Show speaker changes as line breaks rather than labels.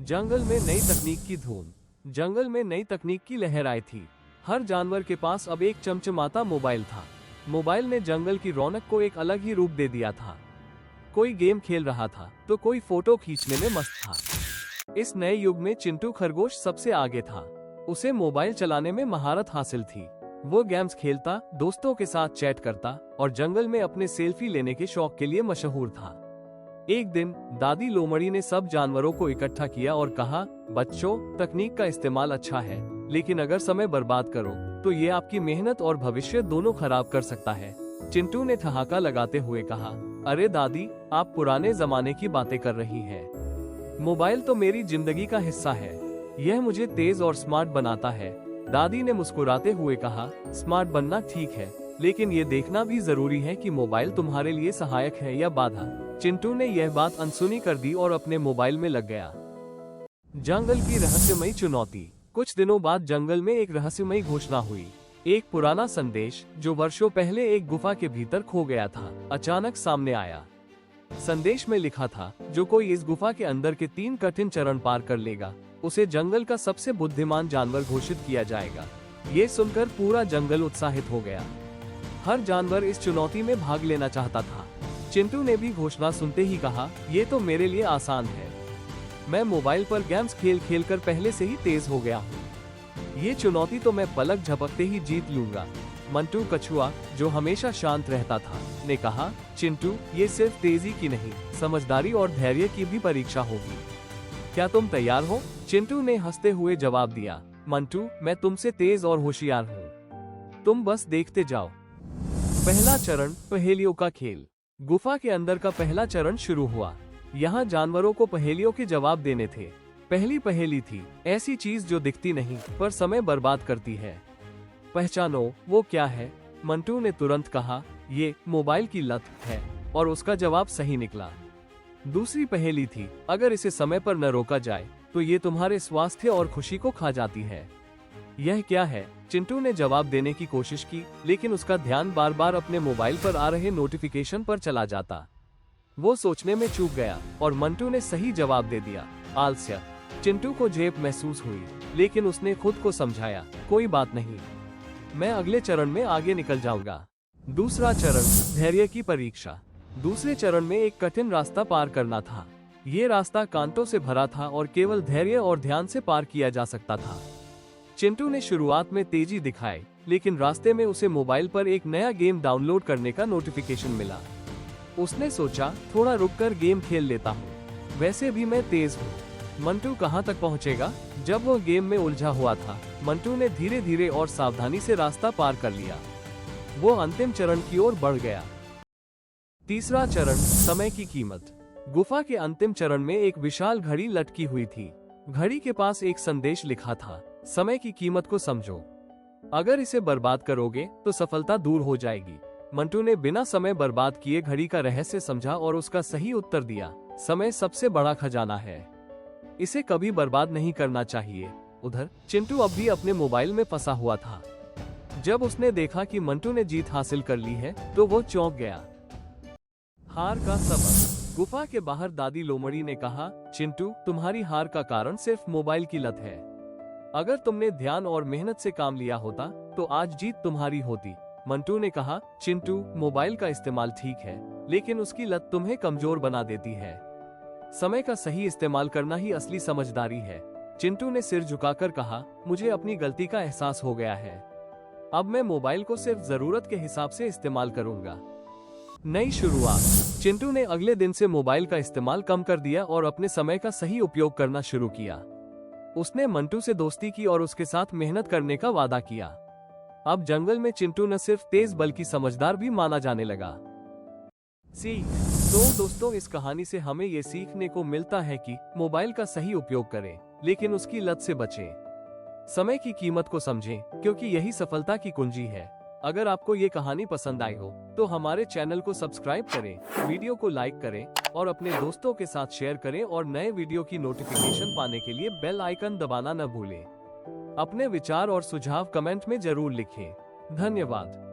जंगल में नई तकनीक की धूम। जंगल में नई तकनीक की लहर आई थी। हर जानवर के पास अब एक चमचमाता मोबाइल था। मोबाइल ने जंगल की रौनक को एक अलग ही रूप दे दिया था। कोई गेम खेल रहा था तो कोई फोटो खींचने में मस्त था। इस नए युग में चिंटू खरगोश सबसे आगे था। उसे मोबाइल चलाने में महारत हासिल थी। वो गेम्स खेलता, दोस्तों के साथ चैट करता और जंगल में अपने सेल्फी लेने के शौक के लिए मशहूर था। एक दिन दादी लोमड़ी ने सब जानवरों को इकट्ठा किया और कहा, बच्चों, तकनीक का इस्तेमाल अच्छा है, लेकिन अगर समय बर्बाद करो तो ये आपकी मेहनत और भविष्य दोनों खराब कर सकता है। चिंटू ने ठहाका लगाते हुए कहा, अरे दादी, आप पुराने जमाने की बातें कर रही हैं। मोबाइल तो मेरी जिंदगी का हिस्सा है। यह मुझे तेज और स्मार्ट बनाता है। दादी ने मुस्कुराते हुए कहा, स्मार्ट बनना ठीक है, लेकिन ये देखना भी जरूरी है कि मोबाइल तुम्हारे लिए सहायक है या बाधा। चिंटू ने यह बात अनसुनी कर दी और अपने मोबाइल में लग गया। जंगल की रहस्यमयी चुनौती। कुछ दिनों बाद जंगल में एक रहस्यमयी घोषणा हुई। एक पुराना संदेश जो वर्षों पहले एक गुफा के भीतर खो गया था, अचानक सामने आया। संदेश में लिखा था, जो कोई इस गुफा के अंदर के 3 कठिन चरण पार कर लेगा, उसे जंगल का सबसे बुद्धिमान जानवर घोषित किया जाएगा। ये सुनकर पूरा जंगल उत्साहित हो गया। हर जानवर इस चुनौती में भाग लेना चाहता था। चिंटू ने भी घोषणा सुनते ही कहा, ये तो मेरे लिए आसान है। मैं मोबाइल पर गेम्स खेल खेल कर पहले से ही तेज हो गया हूँ। ये चुनौती तो मैं पलक झपकते ही जीत लूंगा। मंटू कछुआ, जो हमेशा शांत रहता था, ने कहा, चिंटू, ये सिर्फ तेजी की नहीं, समझदारी और धैर्य की भी परीक्षा होगी। क्या तुम तैयार हो? चिंटू ने हंसते हुए जवाब दिया, मंटू, मैं तुमसे तेज और होशियार हूँ। तुम बस देखते जाओ। पहला चरण, पहेलियों का खेल। गुफा के अंदर का पहला चरण शुरू हुआ। यहाँ जानवरों को पहेलियों के जवाब देने थे। पहली पहेली थी, ऐसी चीज जो दिखती नहीं पर समय बर्बाद करती है, पहचानो वो क्या है। मंटू ने तुरंत कहा, ये मोबाइल की लत है, और उसका जवाब सही निकला। दूसरी पहेली थी, अगर इसे समय पर न रोका जाए तो ये तुम्हारे स्वास्थ्य और खुशी को खा जाती है। यह क्या है? चिंटू ने जवाब देने की कोशिश की, लेकिन उसका ध्यान बार बार अपने मोबाइल पर आ रहे नोटिफिकेशन पर चला जाता। वो सोचने में चूक गया और मंटू ने सही जवाब दे दिया, आलस्य। चिंटू को झेप महसूस हुई, लेकिन उसने खुद को समझाया, कोई बात नहीं, मैं अगले चरण में आगे निकल जाऊंगा। दूसरा चरण, धैर्य की परीक्षा। दूसरे चरण में एक कठिन रास्ता पार करना था। ये रास्ता कांटों से भरा था और केवल धैर्य और ध्यान से पार किया जा सकता था। चिंटू ने शुरुआत में तेजी दिखाई, लेकिन रास्ते में उसे मोबाइल पर एक नया गेम डाउनलोड करने का नोटिफिकेशन मिला। उसने सोचा, थोड़ा रुककर गेम खेल लेता हूँ, वैसे भी मैं तेज हूँ। मंटू कहाँ तक पहुँचेगा? जब वो गेम में उलझा हुआ था, मंटू ने धीरे धीरे और सावधानी से रास्ता पार कर लिया। वो अंतिम चरण की ओर बढ़ गया। तीसरा चरण, समय की कीमत। गुफा के अंतिम चरण में एक विशाल घड़ी लटकी हुई थी। घड़ी के पास एक संदेश लिखा था, समय की कीमत को समझो, अगर इसे बर्बाद करोगे तो सफलता दूर हो जाएगी। मंटू ने बिना समय बर्बाद किए घड़ी का रहस्य समझा और उसका सही उत्तर दिया, समय सबसे बड़ा खजाना है, इसे कभी बर्बाद नहीं करना चाहिए। उधर चिंटू अब भी अपने मोबाइल में फंसा हुआ था। जब उसने देखा कि मंटू ने जीत हासिल कर ली है तो वो चौंक गया। हार का सबक। गुफा के बाहर दादी लोमड़ी ने कहा, चिंटू, तुम्हारी हार का कारण सिर्फ मोबाइल की लत है। अगर तुमने ध्यान और मेहनत से काम लिया होता तो आज जीत तुम्हारी होती। मंटू ने कहा, चिंटू, मोबाइल का इस्तेमाल ठीक है, लेकिन उसकी लत तुम्हें कमजोर बना देती है। समय का सही इस्तेमाल करना ही असली समझदारी है। चिंटू ने सिर झुकाकर कहा, मुझे अपनी गलती का एहसास हो गया है। अब मैं मोबाइल को सिर्फ जरूरत के हिसाब से इस्तेमाल करूंगा। नई शुरुआत। चिंटू ने अगले दिन से मोबाइल का इस्तेमाल कम कर दिया और अपने समय का सही उपयोग करना शुरू किया। उसने मंटू से दोस्ती की और उसके साथ मेहनत करने का वादा किया। अब जंगल में चिंटू न सिर्फ तेज बल्कि समझदार भी माना जाने लगा। सीख। तो दोस्तों, इस कहानी से हमें ये सीखने को मिलता है कि मोबाइल का सही उपयोग करें, लेकिन उसकी लत से बचें। समय की कीमत को समझें, क्योंकि यही सफलता की कुंजी है। अगर आपको ये कहानी पसंद आई हो तो हमारे चैनल को सब्सक्राइब करें, वीडियो को लाइक करें और अपने दोस्तों के साथ शेयर करें और नए वीडियो की नोटिफिकेशन पाने के लिए बेल आइकन दबाना न भूलें। अपने विचार और सुझाव कमेंट में जरूर लिखें। धन्यवाद।